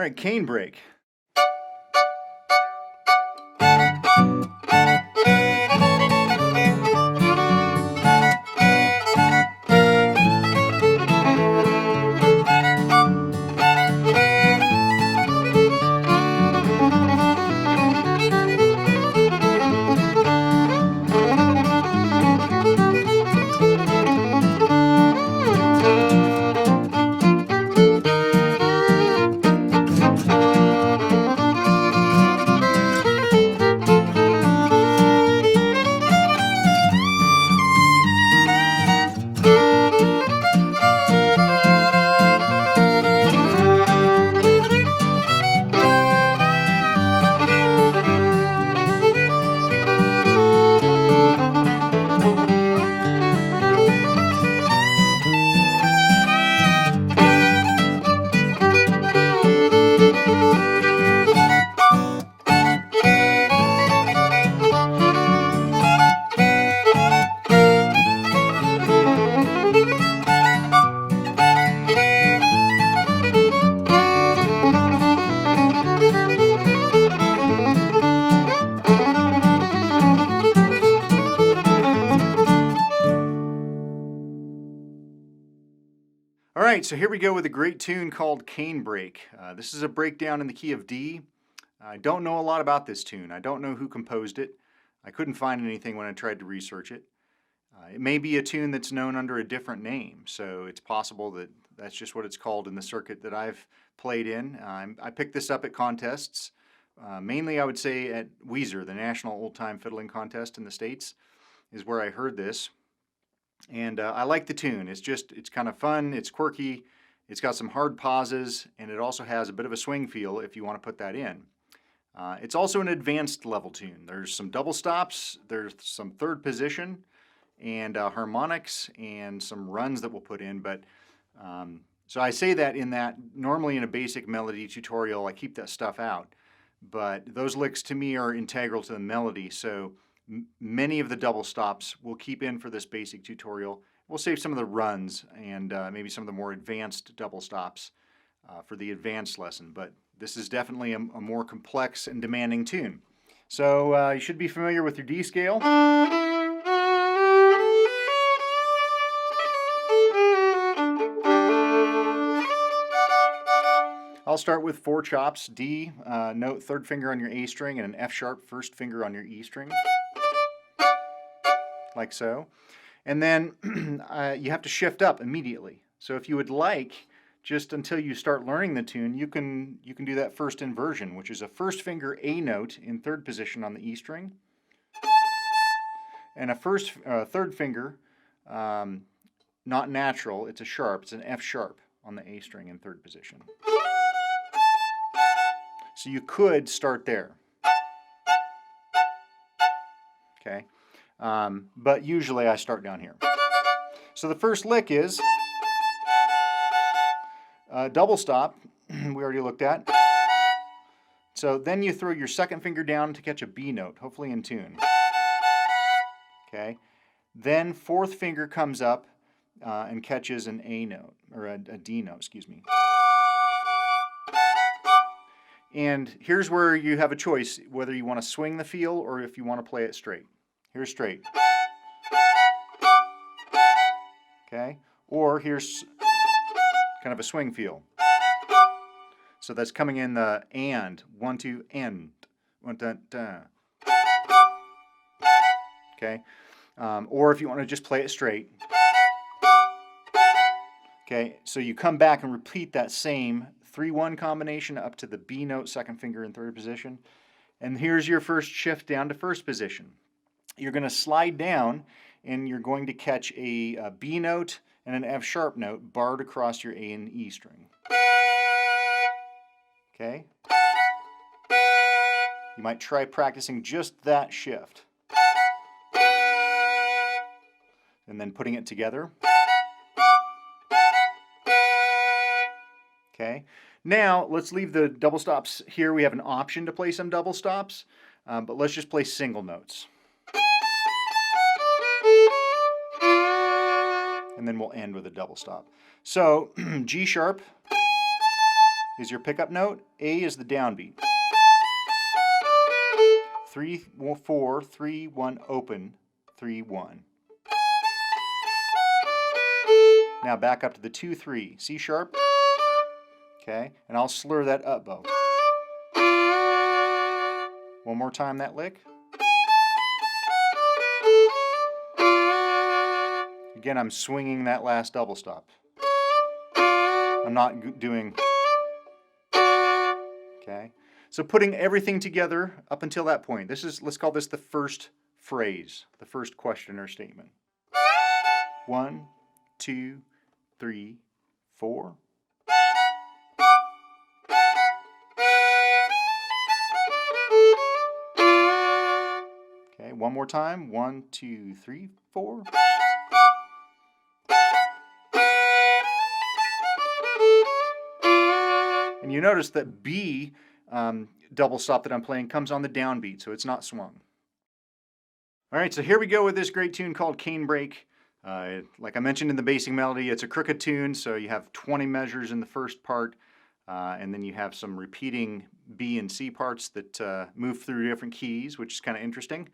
right, cane break. All right, so here we go with a great tune called Cane Break. This is a breakdown in the key of D. I don't know a lot about this tune. I don't know who composed it. I couldn't find anything when I tried to research it. It may be a tune that's known under a different name, so it's possible that that's just what it's called in the circuit that I've played in. I picked this up at contests, mainly I would say at Weezer, the National Old Time Fiddling Contest in the States, is where I heard this. And I like the tune. It's kind of fun, it's quirky, it's got some hard pauses, and it also has a bit of a swing feel if you want to put that in. It's also an advanced level tune. There's some double stops, there's some third position, and harmonics, and some runs that we'll put in. But so I say that in that normally in a basic melody tutorial I keep that stuff out. But those licks to me are integral to the melody, so many of the double stops we'll keep in for this basic tutorial. We'll save some of the runs and maybe some of the more advanced double stops for the advanced lesson, but this is definitely a more complex and demanding tune. So you should be familiar with your D scale. I'll start with 4 chops, D, note third finger on your A string, and an F sharp first finger on your E string, like so. And then you have to shift up immediately. So if you would like, just until you start learning the tune, you can do that first inversion, which is a first finger A note in third position on the E string, and a third finger, not natural, it's a sharp, it's an F sharp on the A string in third position. So you could start there, okay? But usually I start down here. So the first lick is double stop, we already looked at. So then you throw your second finger down to catch a B note, hopefully in tune. Okay. Then fourth finger comes up and catches an A note, or a D note, excuse me. And here's where you have a choice, whether you want to swing the feel or if you want to play it straight. Here's straight. Okay? Or here's kind of a swing feel. So that's coming in the and, 1, 2, and. 1, 2, okay? Or if you want to just play it straight. Okay, so you come back and repeat that same 3-1 combination up to the B note, second finger in third position. And here's your first shift down to first position. You're going to slide down and you're going to catch a B note and an F sharp note barred across your A and E string. Okay? You might try practicing just that shift. And then putting it together. Okay, now let's leave the double stops here. We have an option to play some double stops, but let's just play single notes. And then we'll end with a double stop. So G sharp, is your pickup note. A is the downbeat. 3, 4, 3, 1, open, 3, 1. Now back up to the 2, 3, C sharp. Okay, and I'll slur that up bow. One more time that lick. Again, I'm swinging that last double stop. I'm not doing... Okay, so putting everything together up until that point. This is, let's call this the first phrase, the first question or statement. 1, 2, 3, 4. Okay, one more time. 1, 2, 3, 4. And you notice that B double stop that I'm playing comes on the downbeat, so it's not swung. All right, so here we go with this great tune called Cane Break. Like I mentioned in the basic melody, it's a crooked tune, so you have 20 measures in the first part, and then you have some repeating B and C parts that move through different keys, which is kind of interesting.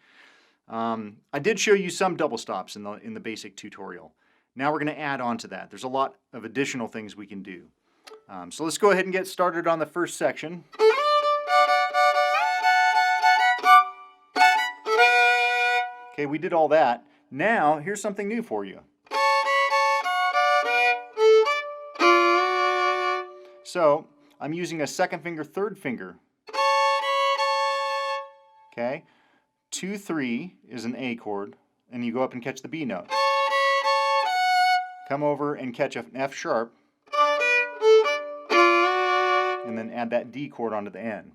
I did show you some double stops in the basic tutorial. Now we're going to add on to that. There's a lot of additional things we can do. So let's go ahead and get started on the first section. Okay, we did all that. Now, here's something new for you. So, I'm using a second finger, third finger. Okay, 2, 3 is an A chord, and you go up and catch the B note. Come over and catch an F sharp, and then add that D chord onto the end.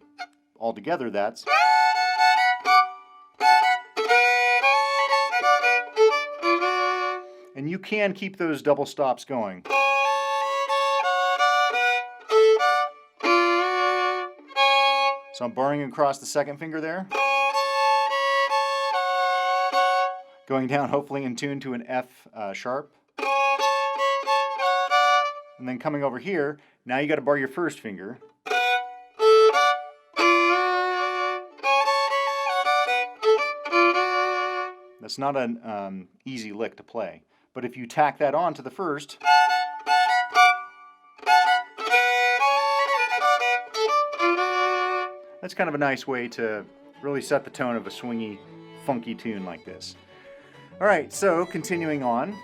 Altogether, that's... And you can keep those double stops going. So I'm barring across the second finger there. Going down, hopefully in tune to an F sharp. And then coming over here, now you got to bar your first finger. That's not an easy lick to play. But if you tack that on to the first, that's kind of a nice way to really set the tone of a swingy, funky tune like this. All right, so continuing on.